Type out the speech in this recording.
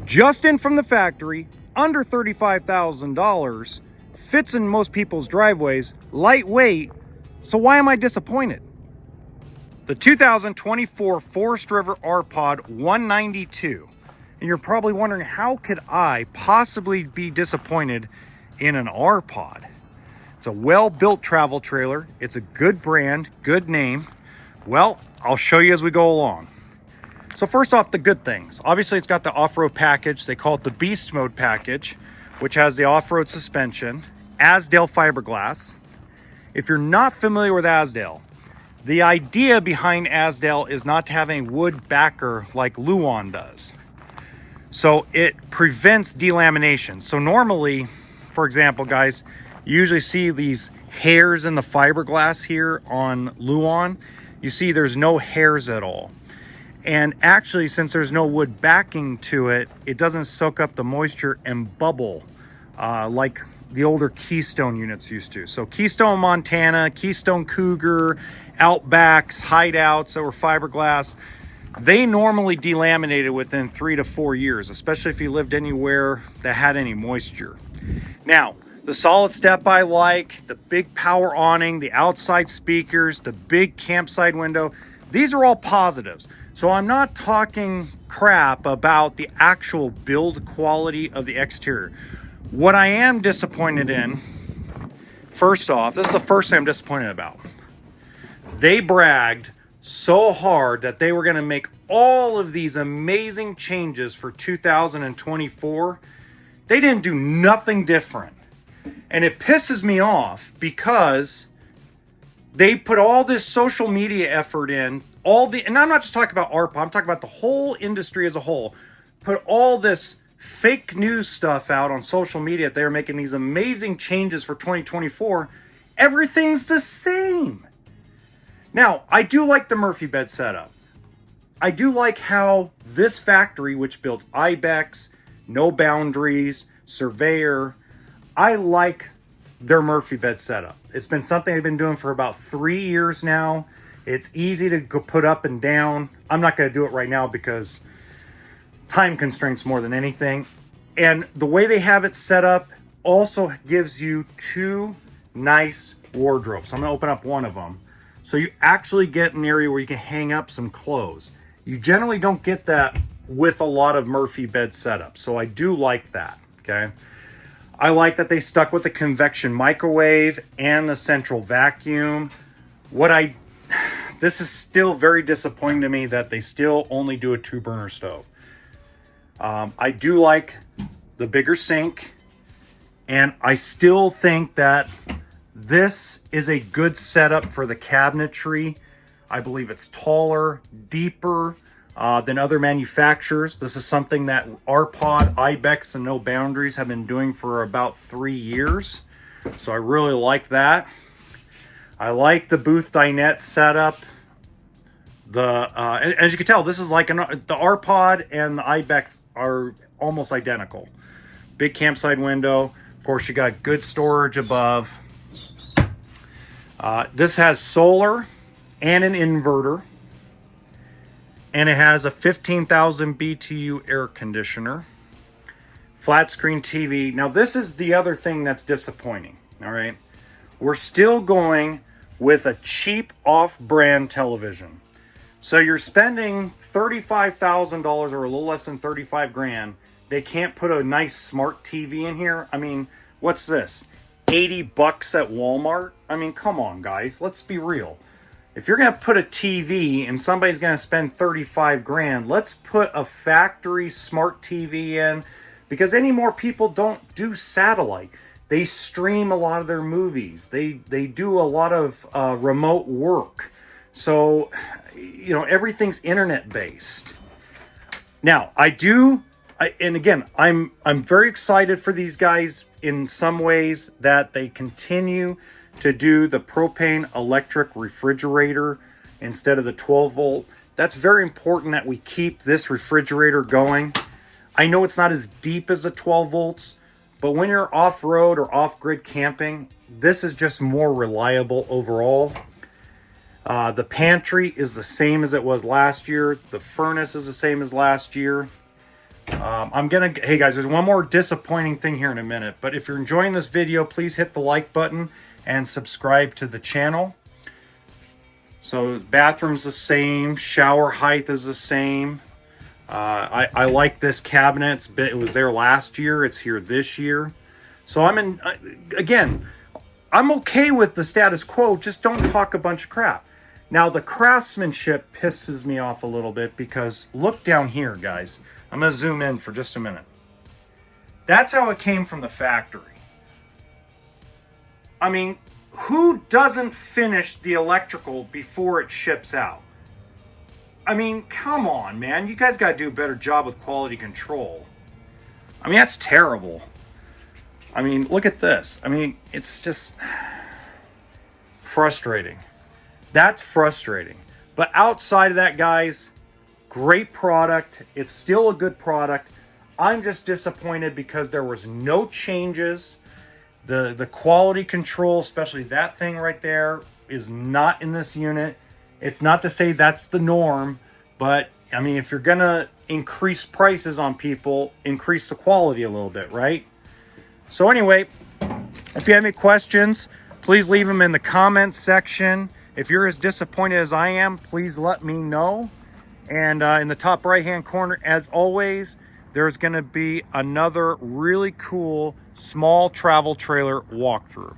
just in from the factory, under $35,000, fits in most people's driveways, lightweight, so why am I disappointed? The 2024 Forest River rpod 192. And you're probably wondering, how could I possibly be disappointed in an rpod? It's a well-built travel trailer. It's a good brand, good name. Well, I'll show you as we go along. So first off, the good things. Obviously, it's got the off-road package. They call it the Beast Mode package, which has the off-road suspension, Azdel fiberglass. If you're not familiar with Azdel, the idea behind Azdel is not to have a wood backer like Luan does. So it prevents delamination. So normally, for example, guys, you usually see these hairs in the fiberglass here on Luan. You see there's no hairs at all. And actually, since there's no wood backing to it, it doesn't soak up the moisture and bubble like the older Keystone units used to. So Keystone Montana, Keystone Cougar, Outbacks, Hideouts that were fiberglass, they normally delaminated within 3 to 4 years, especially if you lived anywhere that had any moisture. Now, the solid step I like, the big power awning, the outside speakers, the big campsite window, these are all positives. So I'm not talking crap about the actual build quality of the exterior. What I am disappointed in, first off, this is the first thing I'm disappointed about. They bragged so hard that they were going to make all of these amazing changes for 2024. They didn't do nothing different. And it pisses me off because they put all this social media effort in, and I'm not just talking about ARPA, I'm talking about the whole industry as a whole, put all this fake news stuff out on social media. They're making these amazing changes for 2024. Everything's the same. Now, I do like the Murphy bed setup. I do like how this factory, which builds Ibex, No Boundaries, Surveyor, I like their Murphy bed setup. It's been something they've been doing for about 3 years now. It's easy to go put up and down. I'm not going to do it right now because time constraints more than anything. And the way they have it set up also gives you 2 nice wardrobes. So I'm going to open up one of them. So you actually get an area where you can hang up some clothes. You generally don't get that with a lot of Murphy bed setups. So I do like that, okay? I like that they stuck with the convection microwave and the central vacuum. This is still very disappointing to me that they still only do a 2-burner stove. I do like the bigger sink, and I still think that this is a good setup for the cabinetry. I believe it's taller, deeper than other manufacturers. This is something that rpod, Ibex, and No Boundaries have been doing for about 3 years. So I really like that. I like the booth dinette setup. And as you can tell, this is like the rpod and the Ibex are almost identical. Big campsite window. Of course, you got good storage above. This has solar and an inverter. And it has a 15,000 BTU air conditioner. Flat screen TV. Now, this is the other thing that's disappointing. All right. We're still going with a cheap off-brand television. So you're spending $35,000 or a little less than 35 grand. They can't put a nice smart TV in here. I mean, what's this? 80 bucks at Walmart? I mean, come on, guys. Let's be real. If you're going to put a TV and somebody's going to spend 35 grand, let's put a factory smart TV in, because any more people don't do satellite. They stream a lot of their movies. They do a lot of remote work. So, you know, everything's internet based. Now, and again, I'm very excited for these guys in some ways that they continue to do the propane electric refrigerator instead of the 12 volt. That's very important that we keep this refrigerator going. I know it's not as deep as a 12 volts, but when you're off-road or off-grid camping, this is just more reliable overall. The pantry is the same as it was last year. The furnace is the same as last year. Hey guys, there's one more disappointing thing here in a minute, but if you're enjoying this video, please hit the like button and subscribe to the channel. So bathroom's the same, shower height is the same. I like this cabinet. It was there last year, it's here this year. So again, I'm okay with the status quo, just don't talk a bunch of crap. Now the craftsmanship pisses me off a little bit because look down here, guys. I'm gonna zoom in for just a minute. That's how it came from the factory. I mean, who doesn't finish the electrical before it ships out? I mean, come on, man. You guys got to do a better job with quality control. I mean, that's terrible. I mean, look at this. I mean, it's just frustrating. That's frustrating. But outside of that, guys, great product. It's still a good product. I'm just disappointed because there was no changes. The quality control, especially that thing right there, is not in this unit. It's not to say that's the norm, but I mean, if you're gonna increase prices on people, increase the quality a little bit, right? So anyway, if you have any questions, please leave them in the comments section. If you're as disappointed as I am, please let me know. And in the top right hand corner, as always, there's going to be another really cool small travel trailer walkthrough.